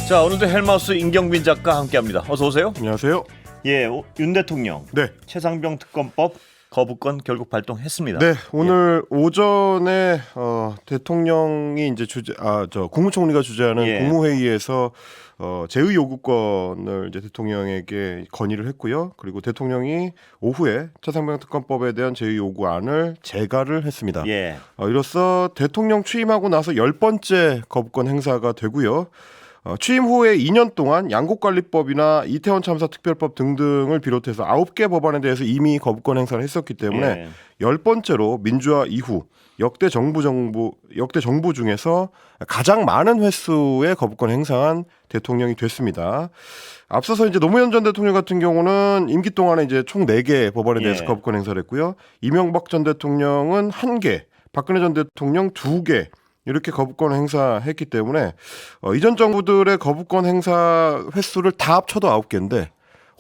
자, 오늘도 헬마우스 임경빈 작가 함께합니다. 어서 오세요. 안녕하세요. 예, 윤 대통령 네. 최상병 특검법 거부권 결국 발동했습니다. 네, 오늘 오전에 대통령이 이제 국무총리가 주재하는 예. 국무회의에서 제의 요구권을 이제 대통령에게 건의를 했고요. 그리고 대통령이 오후에 최상병 특검법에 대한 제의 요구안을 재가를 했습니다. 예. 이로써 대통령 취임하고 나서 10번째 거부권 행사가 되고요. 취임 후에 2년 동안 양곡관리법이나 이태원 참사 특별법 등등을 비롯해서 9개 법안에 대해서 이미 거부권 행사를 했었기 때문에 10번째로 민주화 이후 역대 정부 중에서 가장 많은 횟수의 거부권 행사한 대통령이 됐습니다. 앞서서 이제 노무현 전 대통령 같은 경우는 임기 동안에 이제 총 4개 법안에 대해서 거부권 행사를 했고요. 이명박 전 대통령은 1개, 박근혜 전 대통령 2개 이렇게 거부권 행사했기 때문에 이전 정부들의 거부권 행사 횟수를 다 합쳐도 9개인데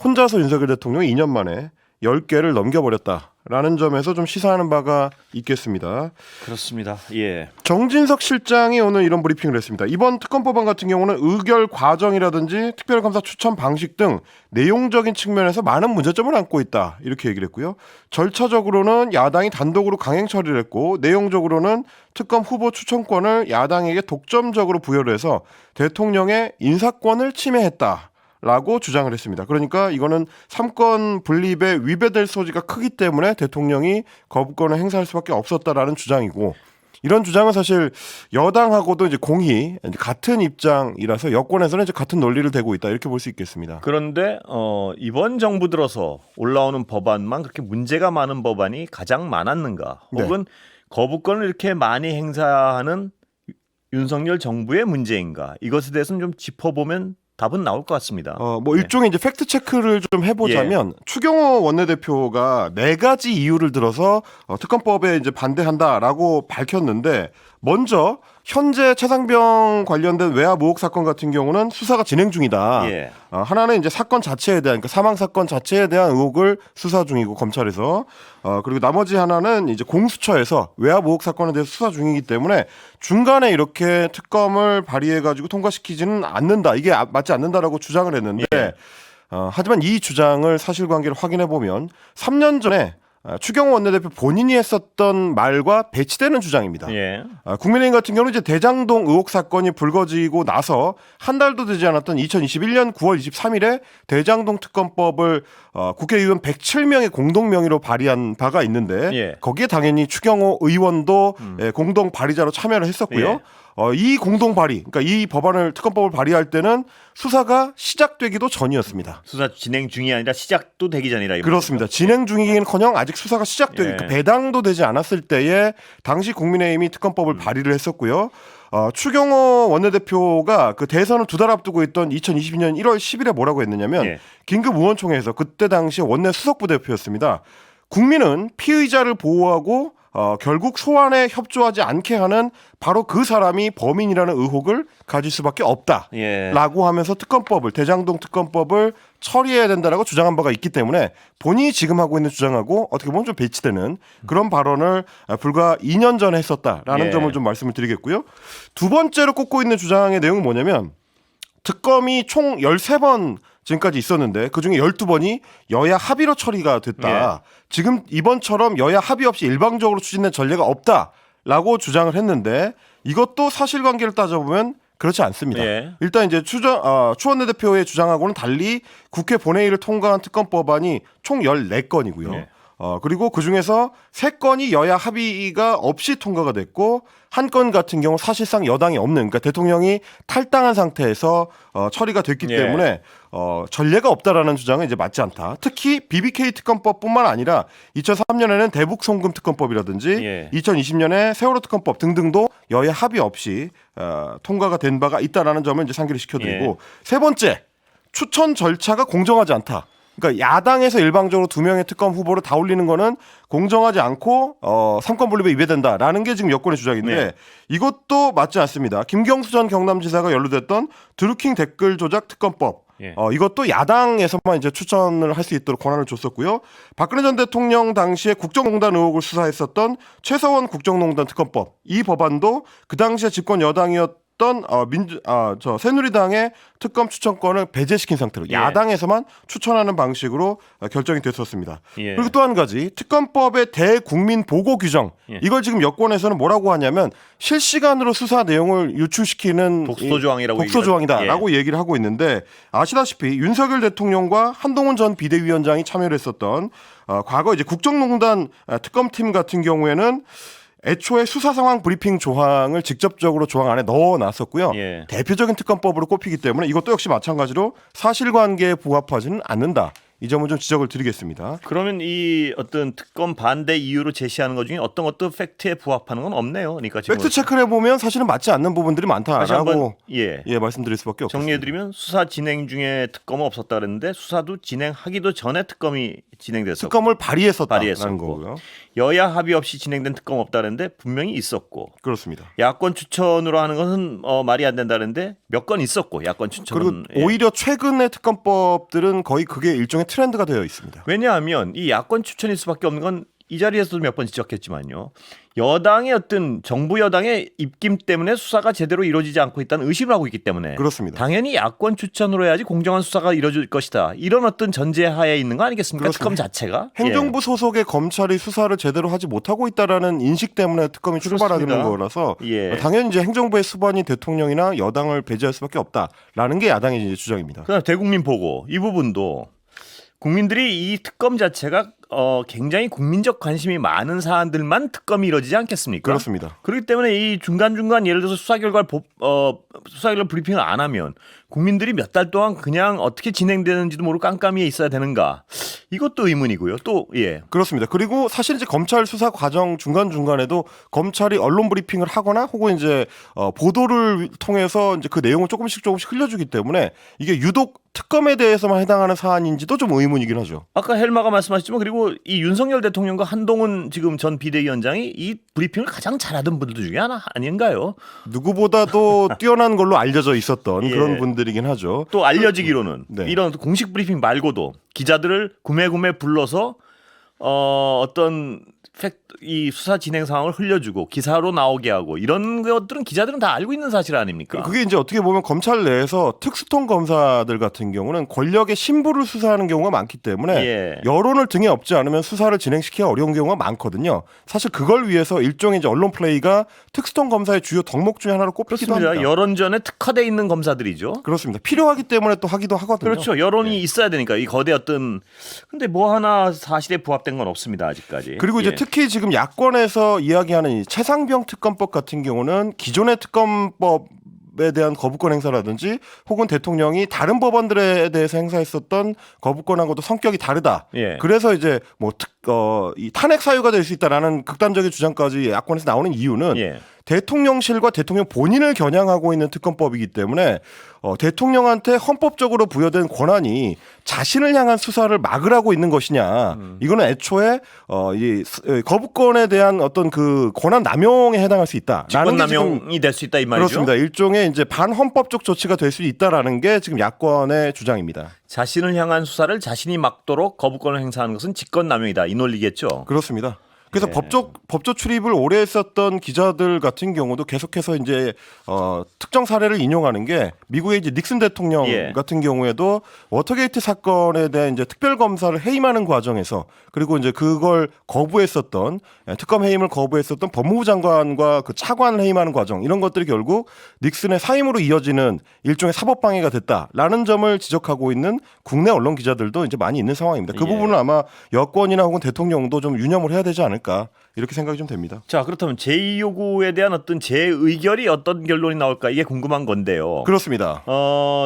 혼자서 윤석열 대통령이 2년 만에 10개를 넘겨버렸다라는 점에서 좀 시사하는 바가 있겠습니다. 그렇습니다. 예. 정진석 실장이 오늘 이런 브리핑을 했습니다. 이번 특검법안 같은 경우는 의결 과정이라든지 특별감사 추천 방식 등 내용적인 측면에서 많은 문제점을 안고 있다. 이렇게 얘기를 했고요. 절차적으로는 야당이 단독으로 강행 처리를 했고 내용적으로는 특검 후보 추천권을 야당에게 독점적으로 부여를 해서 대통령의 인사권을 침해했다. 라고 주장을 했습니다. 그러니까 이거는 삼권 분립에 위배될 소지가 크기 때문에 대통령이 거부권을 행사할 수밖에 없었다라는 주장이고 이런 주장은 사실 여당하고도 이제 공히 같은 입장이라서 여권에서는 이제 같은 논리를 대고 있다 이렇게 볼 수 있겠습니다. 그런데 이번 정부 들어서 올라오는 법안만 그렇게 문제가 많은 법안이 가장 많았는가? 혹은 거부권을 이렇게 많이 행사하는 윤석열 정부의 문제인가? 이것에 대해서는 좀 짚어보면 답은 나올 것 같습니다. 일종의 이제 팩트 체크를 좀 해보자면 추경호 원내대표가 4가지 이유를 들어서 특검법에 이제 반대한다라고 밝혔는데 먼저 현재 최상병 관련된 외압 의혹 사건 같은 경우는 수사가 진행 중이다. 하나는 이제 사건 자체에 대한 그러니까 사망 사건 자체에 대한 의혹을 수사 중이고 검찰에서 그리고 나머지 하나는 이제 공수처에서 외압 의혹 사건에 대해서 수사 중이기 때문에 중간에 이렇게 특검을 발의해가지고 통과시키지는 않는다. 이게 맞지 않는다라고 주장을 했는데 하지만 이 주장을 사실관계를 확인해 보면 3년 전에 추경호 원내대표 본인이 했었던 말과 배치되는 주장입니다. 국민의힘 같은 경우는 이제 대장동 의혹 사건이 불거지고 나서 한 달도 되지 않았던 2021년 9월 23일에 대장동 특검법을 국회의원 107명의 공동 명의로 발의한 바가 있는데 거기에 당연히 추경호 의원도 공동 발의자로 참여를 했었고요. 이 공동 발의, 그러니까 이 특검법을 발의할 때는 수사가 시작되기도 전이었습니다. 수사 진행 중이 아니라 시작도 되기 전이라. 그렇습니다. 진행 중이긴커녕 아직 수사가 시작되기 배당도 되지 않았을 때에 당시 국민의힘이 특검법을 발의를 했었고요. 추경호 원내대표가 그 대선을 2달 앞두고 있던 2022년 1월 10일에 뭐라고 했느냐면 긴급 의원총회에서 그때 당시 원내 수석부대표였습니다. 국민은 피의자를 보호하고 결국 소환에 협조하지 않게 하는 바로 그 사람이 범인이라는 의혹을 가질 수밖에 없다라고 하면서 대장동 특검법을 처리해야 된다라고 주장한 바가 있기 때문에 본인이 지금 하고 있는 주장하고 어떻게 보면 좀 배치되는 그런 발언을 불과 2년 전에 했었다라는 점을 좀 말씀을 드리겠고요. 두 번째로 꼽고 있는 주장의 내용은 뭐냐면 특검이 총 13번 지금까지 있었는데 그중에 12번이 여야 합의로 처리가 됐다. 지금 이번처럼 여야 합의 없이 일방적으로 추진된 전례가 없다라고 주장을 했는데 이것도 사실관계를 따져보면 그렇지 않습니다. 일단 이제 추 원내대표의 주장하고는 달리 국회 본회의를 통과한 특검법안이 총 14건이고요. 그리고 그중에서 3건이 여야 합의가 없이 통과가 됐고 한 건 같은 경우 사실상 여당이 없는 그러니까 대통령이 탈당한 상태에서 처리가 됐기 때문에 전례가 없다라는 주장은 이제 맞지 않다. 특히 BBK 특검법뿐만 아니라 2003년에는 대북 송금 특검법이라든지 2020년에 세월호 특검법 등등도 여야 합의 없이 통과가 된 바가 있다라는 점을 이제 상기를 시켜드리고 세 번째 추천 절차가 공정하지 않다. 그러니까 야당에서 일방적으로 2명의 특검 후보를 다 올리는 거는 공정하지 않고 삼권 분립에 위배된다라는 게 지금 여권의 주장인데 이것도 맞지 않습니다. 김경수 전 경남지사가 연루됐던 드루킹 댓글 조작 특검법 이것도 야당에서만 이제 추천을 할 수 있도록 권한을 줬었고요. 박근혜 전 대통령 당시에 국정농단 의혹을 수사했었던 최서원 국정농단 특검법 이 법안도 그 당시에 집권 여당이었던 있었던 새누리당의 특검 추천권을 배제시킨 상태로 예. 야당에서만 추천하는 방식으로 결정이 됐었습니다. 예. 그리고 또 한 가지 특검법의 대국민 보고 규정 예. 이걸 지금 여권에서는 뭐라고 하냐면 실시간으로 수사 내용을 유출시키는 독소 조항이라고 독소 조항이다라고 얘기를 하고 있는데 아시다시피 윤석열 대통령과 한동훈 전 비대위원장이 참여를 했었던 과거 이제 국정농단 특검팀 같은 경우에는 애초에 수사 상황 브리핑 조항을 직접적으로 조항 안에 넣어놨었고요. 예. 대표적인 특검법으로 꼽히기 때문에 이것도 역시 마찬가지로 사실관계에 부합하지는 않는다. 이 점은 좀 지적을 드리겠습니다. 그러면 이 어떤 특검 반대 이유로 제시하는 것 중에 어떤 팩트에 부합하는 건 없네요. 그러니까 지금 팩트 체크를 해보면 사실은 맞지 않는 부분들이 다시 한번 많다라고 예. 말씀드릴 수밖에 없습니다. 정리해드리면 수사 진행 중에 특검은 없었다 그랬는데 수사도 진행하기도 전에 특검이 진행됐었고 특검을 발의했었다라는 발의했었고. 거고요. 여야 합의 없이 진행된 특검 없다 그랬는데 분명히 있었고 그렇습니다. 야권 추천으로 하는 것은 말이 안 된다 그랬는데 몇 건 있었고 야권 추천은 그리고 오히려 최근의 특검법들은 거의 그게 일종의 트렌드가 되어 있습니다. 왜냐하면 이 야권 추천일 수밖에 없는 건 이 자리에서도 몇 번 지적했지만요. 여당의 어떤 정부 여당의 입김 때문에 수사가 제대로 이루어지지 않고 있다는 의심을 하고 있기 때문에 그렇습니다. 당연히 야권 추천으로 해야지 공정한 수사가 이루어질 것이다. 이런 어떤 전제하에 있는 거 아니겠습니까? 그렇습니다. 특검 자체가. 행정부 소속의 검찰이 수사를 제대로 하지 못하고 있다라는 인식 때문에 특검이 출발하는 그렇습니다. 거라서 예. 당연히 이제 행정부의 수반이 대통령이나 여당을 배제할 수밖에 없다라는 게 야당의 이제 주장입니다. 그다음 대국민 보고 이 부분도 국민들이 이 특검 자체가 굉장히 국민적 관심이 많은 사안들만 특검이 이루어지지 않겠습니까? 그렇습니다. 그렇기 때문에 이 중간중간 예를 들어서 수사 결과 브리핑을 안 하면 국민들이 몇 달 동안 그냥 어떻게 진행되는지도 모르고 깜깜이에 있어야 되는가? 이것도 의문이고요. 또 예. 그렇습니다. 그리고 사실 이제 검찰 수사 과정 중간중간에도 검찰이 언론 브리핑을 하거나 혹은 이제 보도를 통해서 이제 그 내용을 조금씩 흘려주기 때문에 이게 유독 특검에 대해서만 해당하는 사안인지도 좀 의문이긴 하죠. 아까 헬마가 말씀하셨지만 그리고 이 윤석열 대통령과 한동훈 지금 전 비대위원장이 이 브리핑을 가장 잘하던 분들 중에 하나 아닌가요? 누구보다도 뛰어난 걸로 알려져 있었던 예. 그런 분들이긴 하죠. 또 알려지기로는 네. 이런 공식 브리핑 말고도 기자들을 구매 불러서 어떤 이 수사 진행 상황을 흘려주고 기사로 나오게 하고 이런 것들은 기자들은 다 알고 있는 사실 아닙니까? 그게 이제 어떻게 보면 검찰 내에서 특수통 검사들 같은 경우는 권력의 신부를 수사하는 경우가 많기 때문에 예. 여론을 등에 업지 않으면 수사를 진행시키기 어려운 경우가 많거든요. 사실 그걸 위해서 일종의 이제 언론 플레이가 특수통 검사의 주요 덕목 중에 하나로 꼽히기도 그렇습니다. 합니다. 여론전에 특화돼 있는 검사들이죠. 그렇습니다. 필요하기 때문에 또 하기도 하거든요. 그렇죠. 여론이 있어야 되니까 이 거대 어떤 근데 뭐 하나 사실에 부합된 건 없습니다 아직까지. 그리고 이제 예. 특히 지금 야권에서 이야기하는 이 최상병 특검법 같은 경우는 기존의 특검법에 대한 거부권 행사라든지 혹은 대통령이 다른 법안들에 대해서 행사했었던 거부권하고도 성격이 다르다. 예. 그래서 이제 이 탄핵 사유가 될 수 있다라는 극단적인 주장까지 야권에서 나오는 이유는 예. 대통령실과 대통령 본인을 겨냥하고 있는 특검법이기 때문에 대통령한테 헌법적으로 부여된 권한이 자신을 향한 수사를 막으라고 있는 것이냐. 이거는 애초에 이 거부권에 대한 어떤 그 권한 남용에 해당할 수 있다. 직권 남용이 될 수 있다 이 말이죠. 그렇습니다. 일종의 이제 반헌법적 조치가 될 수 있다라는 게 지금 야권의 주장입니다. 자신을 향한 수사를 자신이 막도록 거부권을 행사하는 것은 직권 남용이다 이 논리겠죠. 그렇습니다. 그래서 예. 법조 출입을 오래 했었던 기자들 같은 경우도 계속해서 이제 특정 사례를 인용하는 게 미국의 이제 닉슨 대통령 예. 같은 경우에도 워터게이트 사건에 대한 이제 특별 검사를 해임하는 과정에서 그리고 이제 그걸 거부했었던 특검 해임을 거부했었던 법무부 장관과 그 차관 해임하는 과정 이런 것들이 결국 닉슨의 사임으로 이어지는 일종의 사법 방해가 됐다라는 점을 지적하고 있는 국내 언론 기자들도 이제 많이 있는 상황입니다. 그 예. 부분은 아마 여권이나 혹은 대통령도 좀 유념을 해야 되지 않을까 이렇게 생각이 좀 됩니다. 자 그렇다면 제2요구에 대한 어떤 재의결이 어떤 결론이 나올까 이게 궁금한 건데요. 그렇습니다.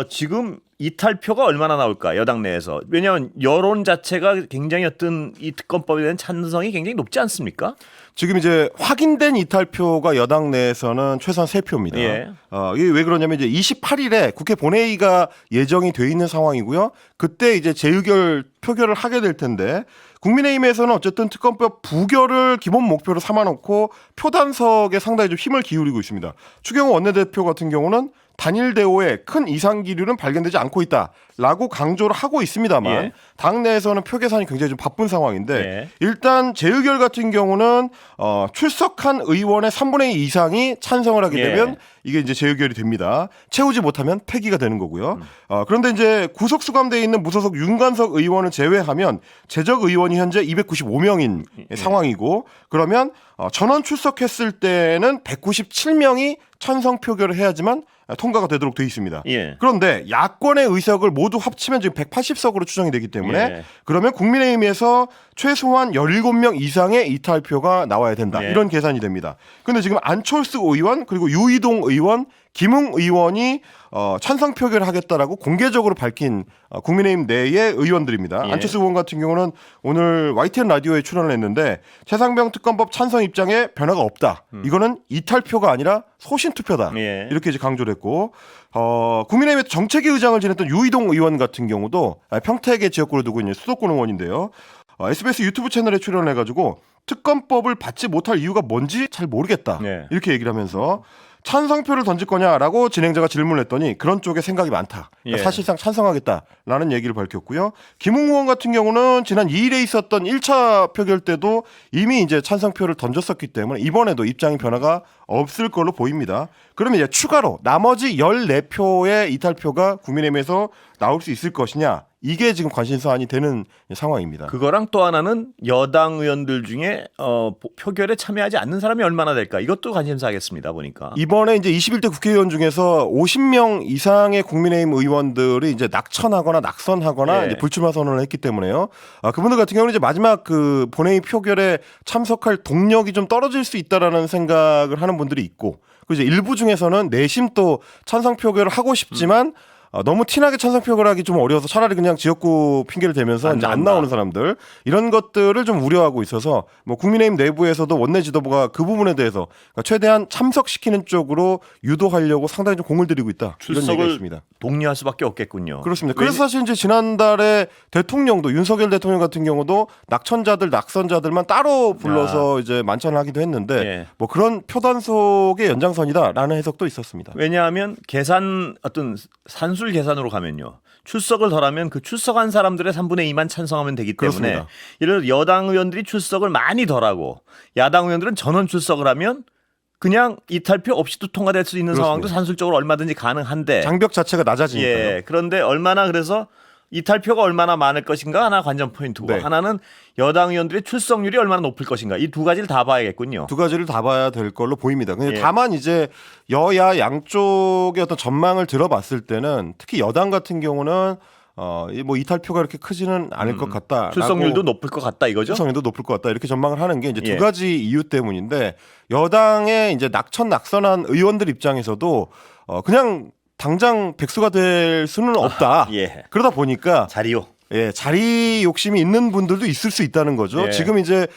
지금 이탈표가 얼마나 나올까 여당 내에서 왜냐하면 여론 자체가 굉장히 어떤 이 특검법에 대한 찬성이 굉장히 높지 않습니까? 지금 이제 확인된 이탈표가 여당 내에서는 최소한 3표입니다. 예. 이게 왜 그러냐면 이제 28일에 국회 본회의가 예정이 돼 있는 상황이고요. 그때 이제 재의결 표결을 하게 될 텐데 국민의힘에서는 어쨌든 특검법 부결을 기본 목표로 삼아놓고 표단석에 상당히 좀 힘을 기울이고 있습니다. 추경호 원내대표 같은 경우는 단일 대오에 큰 이상 기류는 발견되지 않고 있다라고 강조를 하고 있습니다만 예. 당내에서는 표 계산이 굉장히 좀 바쁜 상황인데 예. 일단 재의결 같은 경우는 출석한 의원의 3분의 2 이상이 찬성을 하게 예. 되면 이게 이제 재의결이 됩니다. 채우지 못하면 폐기가 되는 거고요. 그런데 이제 구속 수감돼 있는 무소속 윤관석 의원을 제외하면 재적 의원이 현재 295명인 상황이고, 그러면 전원 출석했을 때는 197명이 찬성 표결을 해야지만 통과가 되도록 돼 있습니다. 예. 그런데 야권의 의석을 모두 합치면 지금 180석으로 추정이 되기 때문에 예. 그러면 국민의힘에서 최소한 17명 이상의 이탈표가 나와야 된다. 예. 이런 계산이 됩니다. 그런데 지금 안철수 의원 그리고 유이동 의원, 김웅 의원이 찬성 표결을 하겠다라고 공개적으로 밝힌 국민의힘 내의 의원들입니다. 예. 안철수 의원 같은 경우는 오늘 YTN 라디오에 출연을 했는데 최상병 특검법 찬성 입장에 변화가 없다. 이거는 이탈표가 아니라 소신 투표다. 예. 이렇게 이제 강조를 했고, 국민의힘의 정책위 의장을 지냈던 유이동 의원 같은 경우도 평택의 지역구를 두고 있는 수도권 의원인데요. SBS 유튜브 채널에 출연을 해가지고 특검법을 받지 못할 이유가 뭔지 잘 모르겠다. 네. 이렇게 얘기를 하면서 찬성표를 던질 거냐라고 진행자가 질문을 했더니 그런 쪽에 생각이 많다. 그러니까 예. 사실상 찬성하겠다라는 얘기를 밝혔고요. 김웅 의원 같은 경우는 지난 2일에 있었던 1차 표결 때도 이미 이제 찬성표를 던졌었기 때문에 이번에도 입장의 변화가 없을 걸로 보입니다. 그러면 이제 추가로 나머지 14표의 이탈표가 국민의힘에서 나올 수 있을 것이냐, 이게 지금 관심사안이 되는 상황입니다. 그거랑 또 하나는 여당 의원들 중에 표결에 참여하지 않는 사람이 얼마나 될까? 이것도 관심사겠습니다. 보니까. 이번에 이제 21대 국회의원 중에서 50명 이상의 국민의힘 의원들이 이제 낙천하거나 낙선하거나 예. 이제 불출마 선언을 했기 때문에요. 그분들 같은 경우는 이제 마지막 그 본회의 표결에 참석할 동력이 좀 떨어질 수 있다라는 생각을 하는 분들이 있고, 그 이제 일부 중에서는 내심 또 찬성 표결을 하고 싶지만 너무 티나게 찬성 표결을 하기 좀 어려워서 차라리 그냥 지역구 핑계를 대면서 이제 안 나오는 사람들, 이런 것들을 좀 우려하고 있어서 뭐 국민의힘 내부에서도 원내 지도부가 그 부분에 대해서 그러니까 최대한 참석시키는 쪽으로 유도하려고 상당히 좀 공을 들이고 있다. 이런 얘기가 출석을 있습니다. 독려할 수밖에 없겠군요. 그렇습니다. 그래서 사실 이제 지난달에 대통령도 윤석열 대통령 같은 경우도 낙천자들, 낙선자들만 따로 불러서 이제 만찬을 하기도 했는데 예. 뭐 그런 표단속의 연장선이다라는 해석도 있었습니다. 왜냐하면 어떤 산술 계산으로 가면요. 출석을 덜하면 그 출석한 사람들의 3분의 2만 찬성하면 되기 때문에 그렇습니다. 이를 여당 의원들이 출석을 많이 덜하고 야당 의원들은 전원 출석을 하면 그냥 이탈표 없이도 통과될 수 있는 그렇습니다. 상황도 산술적으로 얼마든지 가능한데 장벽 자체가 낮아지니까요. 예. 그런데 얼마나 그래서 이탈표가 얼마나 많을 것인가 하나 관전 포인트고 네. 하나는 여당 의원들의 출석률이 얼마나 높을 것인가 이 두 가지를 다 봐야겠군요. 두 가지를 다 봐야 될 걸로 보입니다. 근데 예. 다만 이제 여야 양쪽의 어떤 전망을 들어봤을 때는 특히 여당 같은 경우는 뭐 이탈표가 이렇게 크지는 않을 것 같다. 출석률도 높을 것 같다 이거죠. 출석률도 높을 것 같다. 이렇게 전망을 하는 게 이제 예. 두 가지 이유 때문인데, 여당의 이제 낙선한 의원들 입장에서도 그냥 당장 백수가 될 수는 없다. 예. 그러다 보니까 자리요. 예, 자리 욕심이 있는 분들도 있을 수 있다는 거죠. 예. 지금 이제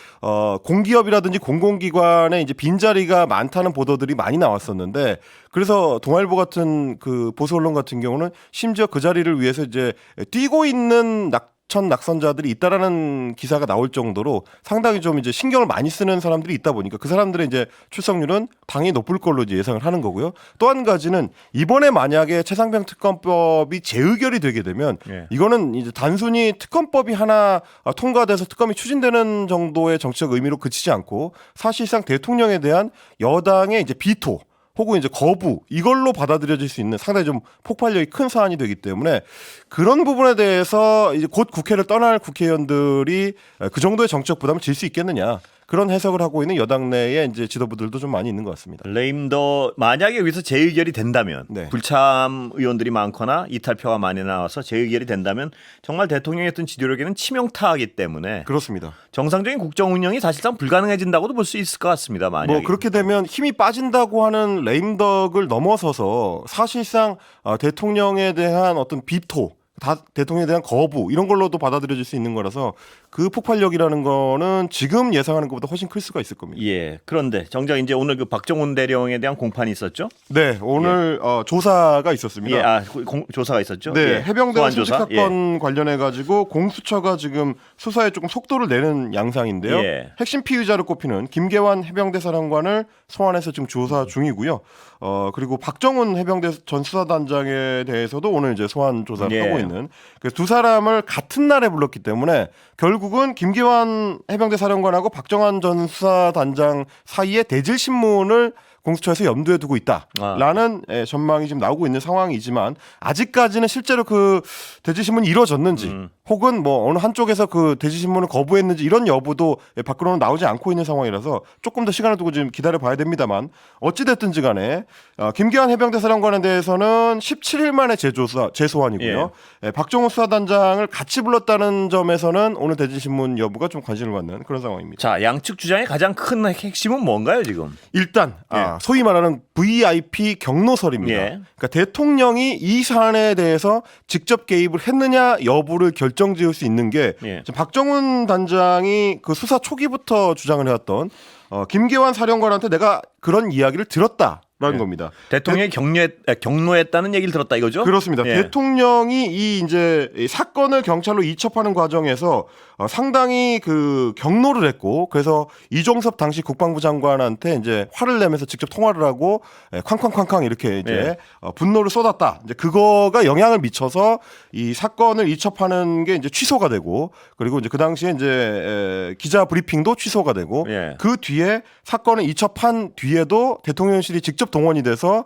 공기업이라든지 공공기관에 이제 빈자리가 많다는 보도들이 많이 나왔었는데, 그래서 동아일보 같은 그 보수 언론 같은 경우는 심지어 그 자리를 위해서 이제 뛰고 있는 낙선자들이 있다라는 기사가 나올 정도로 상당히 좀 이제 신경을 많이 쓰는 사람들이 있다 보니까 그 사람들의 이제 출석률은 당연히 높을 걸로 이제 예상을 하는 거고요. 또 한 가지는 이번에 만약에 최상병 특검법이 재의결이 되게 되면 예. 이거는 이제 단순히 특검법이 하나 통과돼서 특검이 추진되는 정도의 정치적 의미로 그치지 않고 사실상 대통령에 대한 여당의 이제 비토 혹은 이제 거부, 이걸로 받아들여질 수 있는 상당히 좀 폭발력이 큰 사안이 되기 때문에 그런 부분에 대해서 이제 곧 국회를 떠날 국회의원들이 그 정도의 정치적 부담을 질 수 있겠느냐, 그런 해석을 하고 있는 여당 내의 이제 지도부들도 좀 많이 있는 것 같습니다. 레임더 만약에 여기서 재의결이 된다면 네. 불참 의원들이 많거나 이탈표가 많이 나와서 재의결이 된다면 정말 대통령의 어떤 지도력에는 치명타이기 때문에 그렇습니다. 정상적인 국정 운영이 사실상 불가능해진다고도 볼 수 있을 것 같습니다. 만약에. 뭐 그렇게 되면 힘이 빠진다고 하는 레임덕을 넘어서서 사실상 대통령에 대한 어떤 비토, 대통령에 대한 거부, 이런 걸로도 받아들여질 수 있는 거라서 그 폭발력이라는 거는 지금 예상하는 것보다 훨씬 클 수가 있을 겁니다. 예. 그런데 정작 이제 오늘 그 박정훈 대령에 대한 공판이 있었죠? 네, 오늘 조사가 있었습니다. 예. 조사가 있었죠? 네, 예. 해병대 소환 순직 조사? 사건 관련해 가지고 공수처가 지금 수사에 조금 속도를 내는 양상인데요. 예. 핵심 피의자로 꼽히는 김계환 해병대 사령관을 소환해서 지금 조사 중이고요. 그리고 박정훈 해병대 전 수사단장에 대해서도 오늘 이제 소환 조사를 예. 하고 있는. 그래서 두 사람을 같은 날에 불렀기 때문에 결국은 김계환 해병대 사령관하고 박정환 전 수사단장 사이에 대질 신문을 공수처에서 염두에 두고 있다라는 전망이 지금 나오고 있는 상황이지만 아직까지는 실제로 그 대지신문이 이루어졌는지 혹은 뭐 어느 한쪽에서 그 대지신문을 거부했는지 이런 여부도 밖으로는 나오지 않고 있는 상황이라서 조금 더 시간을 두고 좀 기다려봐야 됩니다만 어찌됐든지 간에 김기환 해병대 사령관에 대해서는 17일 만에 재소환이고요. 박정훈 수사단장을 같이 불렀다는 점에서는 오늘 대지신문 여부가 좀 관심을 받는 그런 상황입니다. 자, 양측 주장의 가장 큰 핵심은 뭔가요 지금? 일단 소위 말하는 VIP 경로설입니다. 그러니까 대통령이 이 사안에 대해서 직접 개입을 했느냐 여부를 결정지을 수 있는 게 지금 박정훈 단장이 그 수사 초기부터 주장을 해왔던 김기환 사령관한테 내가 그런 이야기를 들었다라는 겁니다. 대통령이 경로했다는 얘기를 들었다 이거죠? 그렇습니다. 대통령이 이 이제 사건을 경찰로 이첩하는 과정에서 상당히 그 경로를 했고 그래서 이종섭 당시 국방부 장관한테 이제 화를 내면서 직접 통화를 하고 쾅쾅쾅쾅 이렇게 이제 분노를 쏟았다. 이제 그거가 영향을 미쳐서 이 사건을 이첩하는 게 이제 취소가 되고 그리고 이제 그 당시에 이제 기자 브리핑도 취소가 되고 그 뒤에 사건을 이첩한 뒤에도 대통령실이 직접 동원이 돼서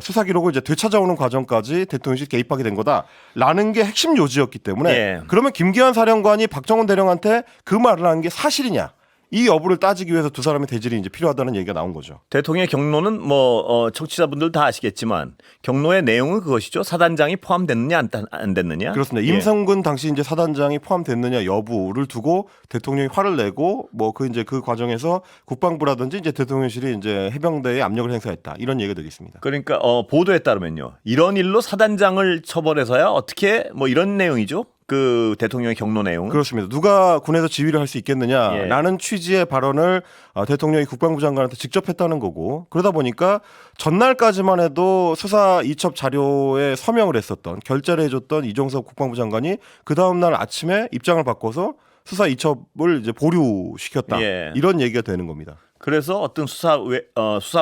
수사 기록을 이제 되찾아오는 과정까지 대통령실이 개입하게 된 거다라는 게 핵심 요지였기 때문에 그러면 김기환 사령관이 박정훈 대령한테 그 말을 한 게 사실이냐? 이 여부를 따지기 위해서 두 사람의 대질이 이제 필요하다는 얘기가 나온 거죠. 대통령의 경로는 뭐 청취자분들 다 아시겠지만 경로의 내용은 그것이죠. 사단장이 포함됐느냐 안 됐느냐. 그렇습니다. 임성근 당시 이제 사단장이 포함됐느냐 여부를 두고 대통령이 화를 내고 뭐 그 이제 그 과정에서 국방부라든지 이제 대통령실이 이제 해병대에 압력을 행사했다 이런 얘기가 되겠습니다. 그러니까 보도에 따르면요. 이런 일로 사단장을 처벌해서야 어떻게 뭐 이런 내용이죠. 그 대통령의 경로 내용은 그렇습니다. 누가 군에서 지휘를 할 수 있겠느냐라는 취지의 발언을 대통령이 국방부 장관한테 직접 했다는 거고 그러다 보니까 전날까지만 해도 수사 이첩 자료에 서명을 했었던 결재를 해줬던 이종섭 국방부 장관이 그 다음 날 아침에 입장을 바꿔서 수사 이첩을 이제 보류시켰다 이런 얘기가 되는 겁니다. 그래서 어떤 수사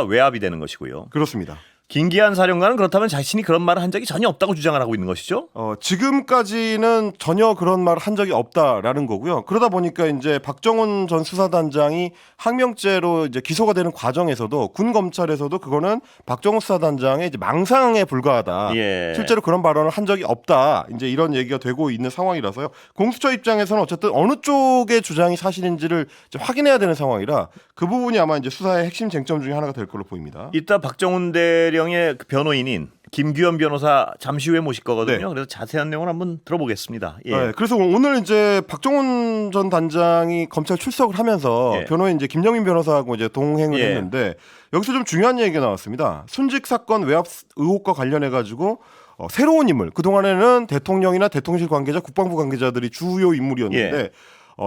외압이 되는 것이고요. 그렇습니다. 김기환 사령관은 그렇다면 자신이 그런 말을 한 적이 전혀 없다고 주장을 하고 있는 것이죠? 지금까지는 전혀 그런 말을 한 적이 없다라는 거고요. 그러다 보니까 이제 박정훈 전 수사단장이 항명죄로 이제 기소가 되는 과정에서도 군 검찰에서도 그거는 박정훈 수사단장의 이제 망상에 불과하다. 실제로 그런 발언을 한 적이 없다. 이제 이런 얘기가 되고 있는 상황이라서요. 공수처 입장에서는 어쨌든 어느 쪽의 주장이 사실인지를 이제 확인해야 되는 상황이라 그 부분이 아마 이제 수사의 핵심 쟁점 중에 하나가 될 걸로 보입니다. 이따 박정훈 대령의 그 변호인인 김규현 변호사 잠시 후에 모실 거거든요. 그래서 자세한 내용을 한번 들어보겠습니다. 그래서 오늘 이제 박정훈 전 단장이 검찰 출석을 하면서 변호인 이제 김영민 변호사하고 이제 동행을 했는데 여기서 좀 중요한 얘기가 나왔습니다. 순직 사건 외압 의혹과 관련해 가지고 새로운 인물 그동안에는 대통령이나 대통령실 관계자, 국방부 관계자들이 주요 인물이었는데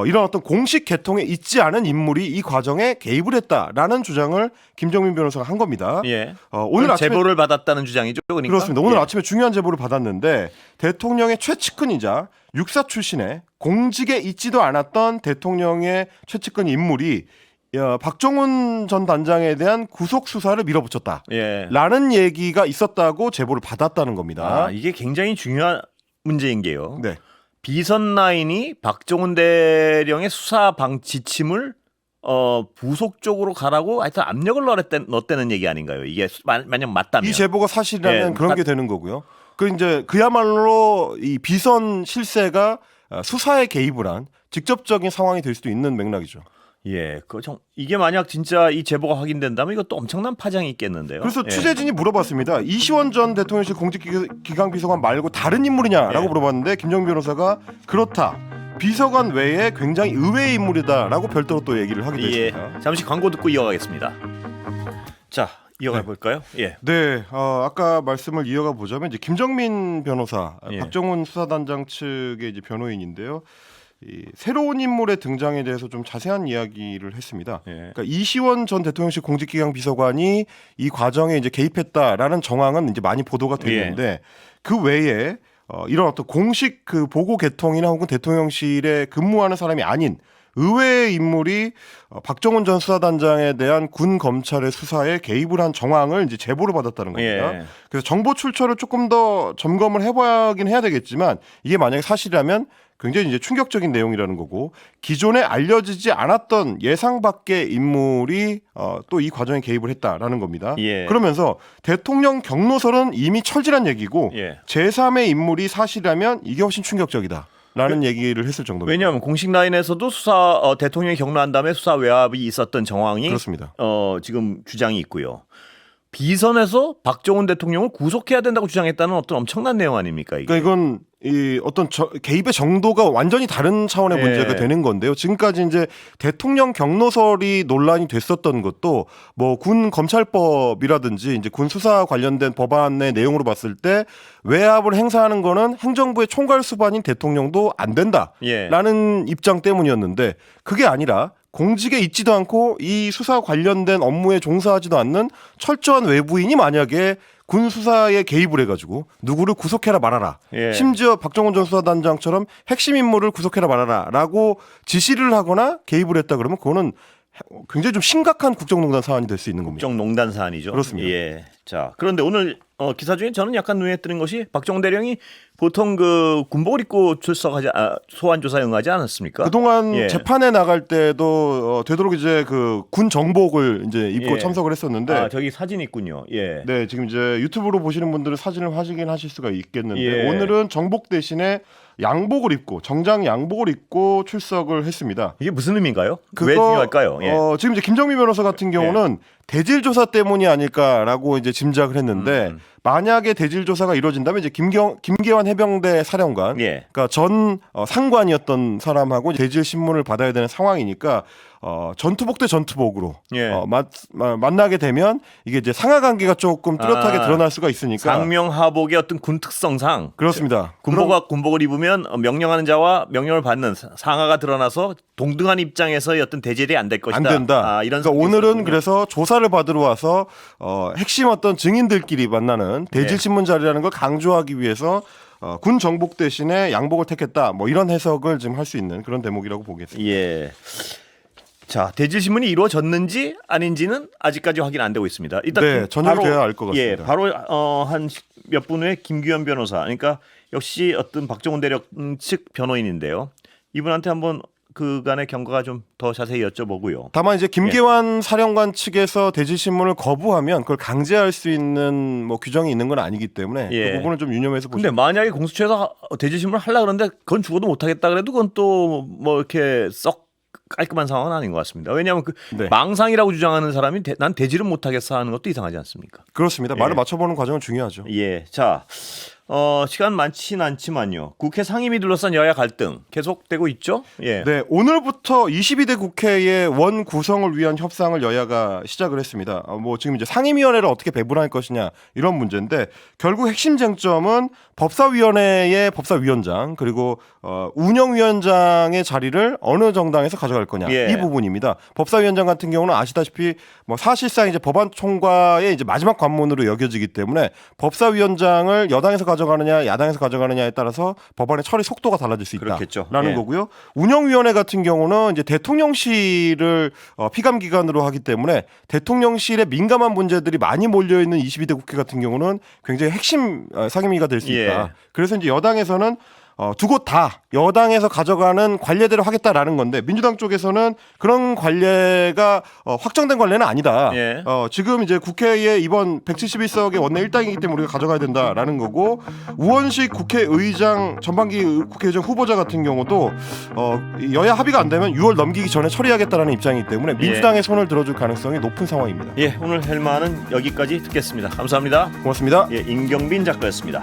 이런 어떤 공식 계통에 있지 않은 인물이 이 과정에 개입을 했다라는 주장을 김정민 변호사가 한 겁니다. 오늘 아침에 제보를 받았다는 주장이죠. 그러니까? 그렇습니다. 오늘 아침에 중요한 제보를 받았는데 대통령의 최측근이자 육사 출신의 공직에 있지도 않았던 대통령의 최측근 인물이 박정훈 전 단장에 대한 구속 수사를 밀어붙였다라는 얘기가 있었다고 제보를 받았다는 겁니다. 이게 굉장히 중요한 문제인 게요. 비선 라인이 박정훈 대령의 수사 방 지침을 부속 쪽으로 가라고 하여튼 압력을 넣었다는 얘기 아닌가요? 이게 만약 맞다면 이 제보가 사실이라면 그런 게 되는 거고요. 그 이제 그야말로 이 비선 실세가 수사에 개입을 한 직접적인 상황이 될 수도 있는 맥락이죠. 이게 만약 진짜 이 제보가 확인된다면 이것도 엄청난 파장이 있겠는데요. 그래서 취재진이 물어봤습니다. 이시원 전 대통령실 공직기강 비서관 말고 다른 인물이냐라고 물어봤는데 김정민 변호사가 그렇다. 비서관 외에 굉장히 의외의 인물이다라고 별도로 또 얘기를 하게 됐습니다. 잠시 광고 듣고 이어가겠습니다. 자, 이어가 볼까요? 아까 말씀을 이어가 보자면 이제 김정민 변호사, 박정훈 수사단장 측의 이제 변호인인데요. 이 새로운 인물의 등장에 대해서 좀 자세한 이야기를 했습니다. 그러니까 이시원 전 대통령실 공직기강 비서관이 이 과정에 이제 개입했다라는 정황은 이제 많이 보도가 되는데 그 외에 이런 어떤 공식 그 보고 계통이나 혹은 대통령실에 근무하는 사람이 아닌 의외의 인물이 박정훈 전 수사단장에 대한 군 검찰의 수사에 개입을 한 정황을 이제 제보를 받았다는 겁니다. 예. 그래서 정보 출처를 조금 더 점검을 해봐야긴 해야 되겠지만 이게 만약에 사실이라면 굉장히 이제 충격적인 내용이라는 거고 기존에 알려지지 않았던 예상 밖의 인물이 또 이 과정에 개입을 했다라는 겁니다. 예. 그러면서 대통령 경로설은 이미 철질한 얘기고 예. 제3의 인물이 사실이라면 이게 훨씬 충격적이다. 라는 얘기를 했을 정도입니다. 왜냐하면 공식 라인에서도 수사 대통령이 경로한 다음에 수사 외압이 있었던 정황이 그렇습니다. 지금 주장이 있고요. 비선에서 박정훈 대통령을 구속해야 된다고 주장했다는 어떤 엄청난 내용 아닙니까? 이게? 그러니까 이건 이 어떤 개입의 정도가 완전히 다른 차원의 예. 문제가 되는 건데요. 지금까지 이제 대통령 경로설이 논란이 됐었던 것도 뭐 군 검찰법이라든지 이제 군 수사 관련된 법안의 내용으로 봤을 때 외압을 행사하는 거는 행정부의 총괄 수반인 대통령도 안 된다라는 예. 입장 때문이었는데 그게 아니라 공직에 있지도 않고 이 수사 관련된 업무에 종사하지도 않는 철저한 외부인이 만약에 군 수사에 개입을 해가지고 누구를 구속해라 말아라. 예. 심지어 박정훈 전 수사단장처럼 핵심 인물을 구속해라 말아라라고 지시를 하거나 개입을 했다 그러면 그거는 굉장히 좀 심각한 국정농단 사안이 될 수 있는 겁니다. 국정농단 사안이죠. 그렇습니다. 예. 자, 그런데 오늘 기사 중에 저는 약간 눈에 띄는 것이 박정훈 대령이 보통 그 군복을 입고 출석하지 소환 조사에 응하지 않았습니까? 그동안 예. 재판에 나갈 때도 되도록 이제 그 군 정복을 이제 입고 예. 참석을 했었는데 저기 사진 있군요. 예. 네, 지금 이제 유튜브로 보시는 분들은 사진을 확인하실 수가 있겠는데 예. 오늘은 정복 대신에 양복을 입고 정장 양복을 입고 출석을 했습니다. 이게 무슨 의미인가요? 왜 중요할까요? 예. 지금 이제 김정미 변호사 같은 경우는 대질 조사 때문이 아닐까라고 이제 짐작을 했는데 만약에 대질 조사가 이루어진다면 이제 김계환 해병대 사령관, 예. 그러니까 전 상관이었던 사람하고 대질 신문을 받아야 되는 상황이니까 전투복 대 전투복으로 예. 만나게 되면 이게 이제 상하 관계가 조금 뚜렷하게 드러날 수가 있으니까 상명하복의 어떤 군 특성상 그렇습니다. 군복을 입으면 명령하는 자와 명령을 받는 상하가 드러나서 동등한 입장에서의 어떤 대질이 안 될 것이다. 안 된다. 이런 그러니까 오늘은 있었군요. 그래서 조사를 받으러 와서 핵심 어떤 증인들끼리 만나는 대질 신문 자리라는 걸 강조하기 위해서 군 정복 대신에 양복을 택했다. 뭐 이런 해석을 지금 할 수 있는 그런 대목이라고 보겠습니다. 예. 자, 대질 신문이 이루어졌는지 아닌지는 아직까지 확인 안 되고 있습니다. 일단 네, 저녁에 돼야 알 것 같습니다. 예, 바로 한 몇 분 후에 김규현 변호사, 그러니까 역시 어떤 박정훈 대령 측 변호인인데요. 이분한테 한번 그간의 경과가 좀 더 자세히 여쭤보고요. 다만 이제 김계환 사령관 측에서 대질 신문을 거부하면 그걸 강제할 수 있는 뭐 규정이 있는 건 아니기 때문에 예. 그 부분은 좀 유념해서 근데 보시면. 만약에 공수처에서 대질 신문을 하려고 그러는데 그건 죽어도 못 하겠다 그래도 그건 또 뭐 이렇게 썩 깔끔한 상황은 아닌 것 같습니다. 왜냐하면 그 네. 망상이라고 주장하는 사람이 난 대질은 못 하겠어 하는 것도 이상하지 않습니까? 그렇습니다. 예. 말을 맞춰보는 과정은 중요하죠. 예. 자, 시간 많진 않지만요. 국회 상임위 둘러싼 여야 갈등 계속되고 있죠? 예. 네, 오늘부터 22대 국회의 원 구성을 위한 협상을 여야가 시작을 했습니다. 뭐 지금 이제 상임위원회를 어떻게 배분할 것이냐 이런 문제인데 결국 핵심 쟁점은 법사위원회의 법사위원장 그리고 운영위원장의 자리를 어느 정당에서 가져갈 거냐 예. 이 부분입니다. 법사위원장 같은 경우는 아시다시피 뭐 사실상 이제 법안 통과의 이제 마지막 관문으로 여겨지기 때문에 법사위원장을 여당에서 가져가느냐 야당에서 가져가느냐에 따라서 법안의 처리 속도가 달라질 수 그렇겠죠. 있다라는 예. 거고요. 운영위원회 같은 경우는 이제 대통령실을 피감 기관으로 하기 때문에 대통령실에 민감한 문제들이 많이 몰려 있는 22대 국회 같은 경우는 굉장히 핵심 상임위가 될 수 있다. 예. 그래서 이제 여당에서는 두 곳 다 여당에서 가져가는 관례대로 하겠다라는 건데 민주당 쪽에서는 그런 관례가 확정된 관례는 아니다. 예. 지금 이제 국회에 이번 171석의 원내 일당이기 때문에 우리가 가져가야 된다라는 거고 우원식 국회의장 전반기 국회의장 후보자 같은 경우도 여야 합의가 안 되면 6월 넘기기 전에 처리하겠다라는 입장이기 때문에 민주당의 손을 들어줄 가능성이 높은 상황입니다. 예, 오늘 헬마는 여기까지 듣겠습니다. 감사합니다. 고맙습니다. 예, 임경빈 작가였습니다.